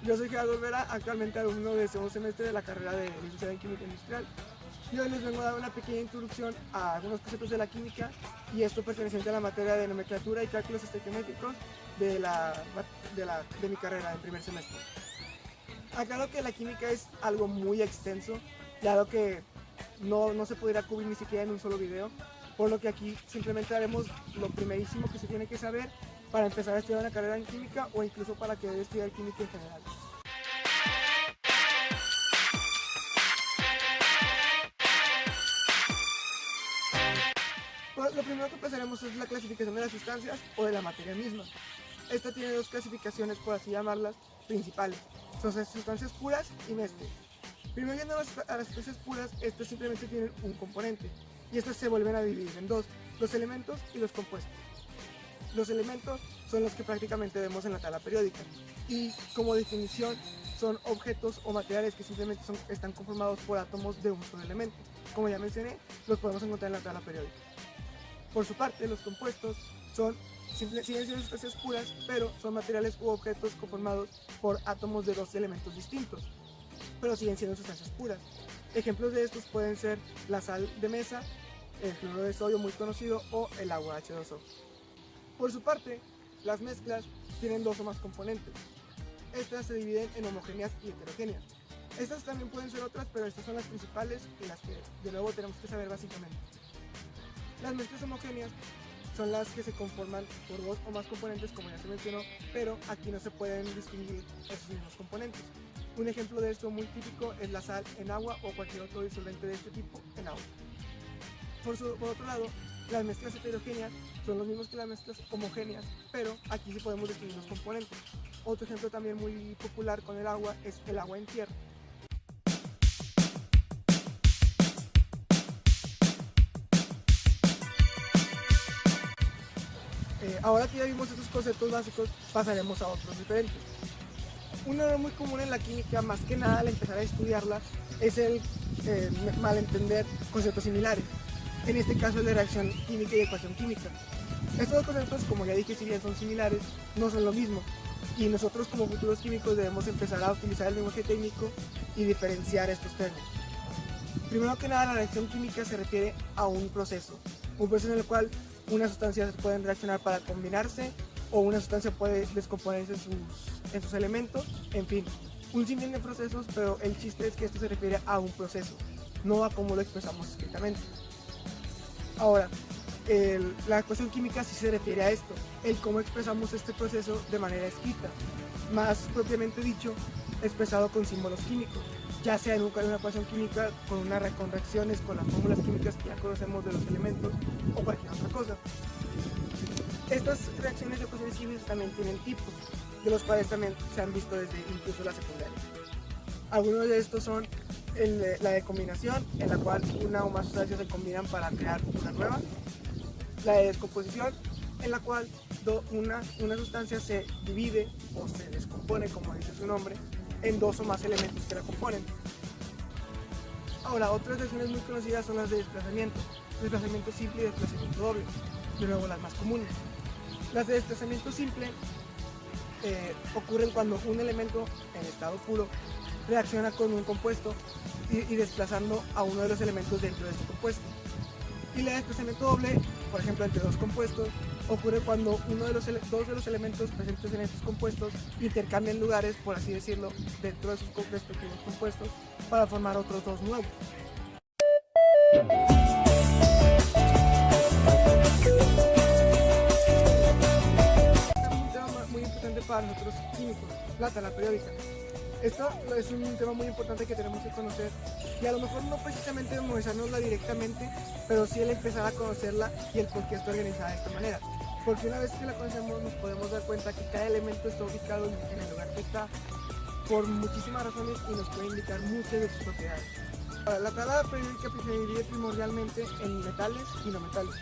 Yo soy Gerardo Olvera, actualmente alumno del segundo semestre de la carrera de Licenciatura en Química Industrial. Y hoy les vengo a dar una pequeña introducción a algunos conceptos de la química, y esto perteneciente a la materia de nomenclatura y cálculos estequiométricos de mi carrera en primer semestre. Aclaro que la química es algo muy extenso, dado que no se podrá cubrir ni siquiera en un solo video, por lo que aquí simplemente haremos lo primerísimo que se tiene que saber para empezar a estudiar una carrera en química o incluso para que debe estudiar química en general. Pues, lo primero que empezaremos es la clasificación de las sustancias o de la materia misma. Esta tiene dos clasificaciones, por así llamarlas, principales. Son sustancias puras y mezclas. Primero, yendo a las sustancias puras, estas simplemente tienen un componente, y estas se vuelven a dividir en dos: los elementos y los compuestos. Los elementos son los que prácticamente vemos en la tabla periódica, y como definición son objetos o materiales que simplemente están conformados por átomos de un solo elemento. Como ya mencioné, los podemos encontrar en la tabla periódica. Por su parte, los compuestos siguen siendo sustancias puras, pero son materiales u objetos conformados por átomos de dos elementos distintos, pero siguen siendo sustancias puras. Ejemplos de estos pueden ser la sal de mesa, el cloruro de sodio muy conocido, o el agua H2O. Por su parte, las mezclas tienen dos o más componentes. Estas se dividen en homogéneas y heterogéneas. Estas también pueden ser otras, pero estas son las principales y las que de nuevo tenemos que saber básicamente. Las mezclas homogéneas son las que se conforman por dos o más componentes, como ya se mencionó, pero aquí no se pueden distinguir esos mismos componentes. Un ejemplo de esto muy típico es la sal en agua o cualquier otro disolvente de este tipo en agua. Por otro lado, las mezclas heterogéneas son los mismos que las mezclas homogéneas, pero aquí sí podemos distinguir los componentes. Otro ejemplo también muy popular con el agua es el agua en tierra. Ahora que ya vimos estos conceptos básicos, pasaremos a otros diferentes. Un error muy común en la química, más que nada al empezar a estudiarla, es el malentender conceptos similares. En este caso, el de reacción química y ecuación química. Estos dos conceptos, como ya dije, si bien son similares, no son lo mismo. Y nosotros como futuros químicos debemos empezar a utilizar el lenguaje técnico y diferenciar estos términos. Primero que nada, la reacción química se refiere a un proceso en el cual unas sustancias pueden reaccionar para combinarse, o una sustancia puede descomponerse en sus elementos, en fin, un sinfín de procesos, pero el chiste es que esto se refiere a un proceso, no a cómo lo expresamos escritamente. Ahora, la ecuación química sí se refiere a esto, el cómo expresamos este proceso de manera escrita, más propiamente dicho, expresado con símbolos químicos, ya sea en una ecuación química con reacciones, con las fórmulas químicas que ya conocemos de los elementos, o cualquier otra cosa. Estas reacciones de ecuaciones químicas también tienen tipos, de los cuales también se han visto desde incluso la secundaria. Algunos de estos son la de combinación, en la cual una o más sustancias se combinan para crear una nueva; la de descomposición, en la cual una sustancia se divide o se descompone, como dice su nombre, en dos o más elementos que la componen. Ahora, otras reacciones muy conocidas son las de desplazamiento simple y desplazamiento doble, de nuevo las más comunes. Las de desplazamiento simple ocurren cuando un elemento en estado puro reacciona con un compuesto y desplazando a uno de los elementos dentro de este compuesto. Y la de desplazamiento doble, por ejemplo, entre dos compuestos, ocurre cuando dos de los elementos presentes en estos compuestos intercambian lugares, por así decirlo, dentro de sus respectivos compuestos para formar otros dos nuevos. Un tema muy importante para nosotros químicos, la tabla periódica. Esto es un tema muy importante que tenemos que conocer, y a lo mejor no precisamente memorizárnosla directamente, pero sí el empezar a conocerla y el por qué está organizada de esta manera. Porque una vez que la conocemos nos podemos dar cuenta que cada elemento está ubicado en el lugar que está por muchísimas razones y nos puede indicar muchas de sus propiedades. La tabla periódica se divide primordialmente en metales y no metales.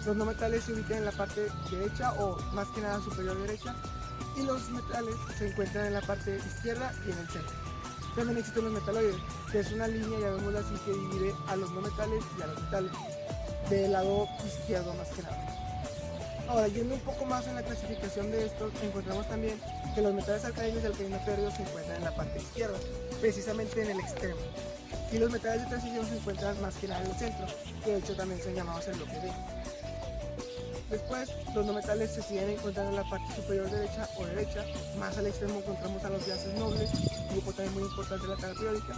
Los no metales se ubican en la parte derecha o más que nada superior derecha, y los metales se encuentran en la parte izquierda y en el centro. También existen los metaloides, que es una línea, llamémosla así, que divide a los no metales y a los metales, del lado izquierdo más que nada. Ahora, yendo un poco más en la clasificación de estos, encontramos también que los metales alcalinos y alcalino férreos se encuentran en la parte izquierda, precisamente en el extremo. Y los metales de transición se encuentran más que nada en el centro, que de hecho también son llamados el bloque D. Después, los no metales se siguen encontrando en la parte superior derecha o derecha. Más al extremo encontramos a los gases nobles, un grupo también muy importante de la tabla periódica.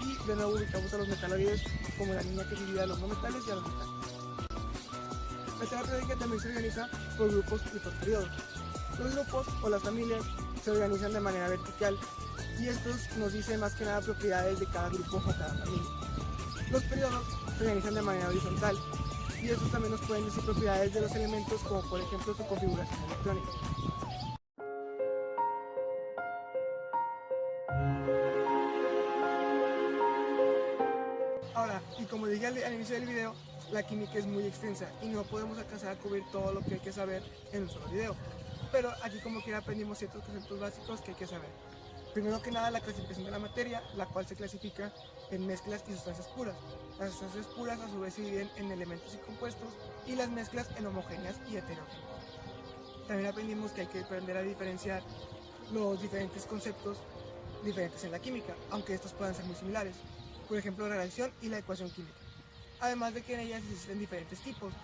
Y de nuevo ubicamos a los metaloides como la línea que divide a los no metales y a los metales. La tabla periódica también se organiza por grupos y por periodos. Los grupos o las familias se organizan de manera vertical y estos nos dicen más que nada propiedades de cada grupo o cada familia. Los periodos se organizan de manera horizontal y estos también nos pueden decir propiedades de los elementos, como por ejemplo su configuración electrónica. Ahora, y como dije al inicio del video, la química es muy extensa y no podemos alcanzar a cubrir todo lo que hay que saber en un solo video. Pero aquí como quiera aprendimos ciertos conceptos básicos que hay que saber. Primero que nada, la clasificación de la materia, la cual se clasifica en mezclas y sustancias puras. Las sustancias puras a su vez se dividen en elementos y compuestos y las mezclas en homogéneas y heterogéneas. También aprendimos que hay que aprender a diferenciar los diferentes conceptos diferentes en la química, aunque estos puedan ser muy similares. Por ejemplo, la reacción y la ecuación química. Además de que en ellas existen diferentes tipos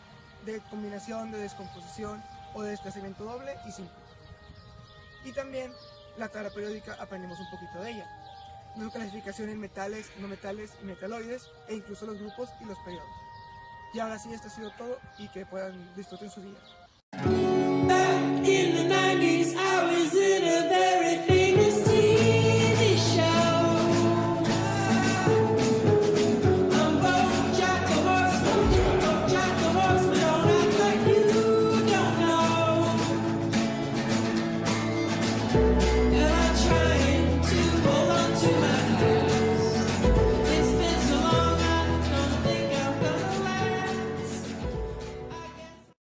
de combinación, de descomposición o de desplazamiento doble y simple. Y también la tabla periódica aprendimos un poquito de ella. Su clasificación en metales, no metales y metaloides e incluso los grupos y los periodos. Y ahora sí, esto ha sido todo y que puedan disfrutar su día. Back in the 90s,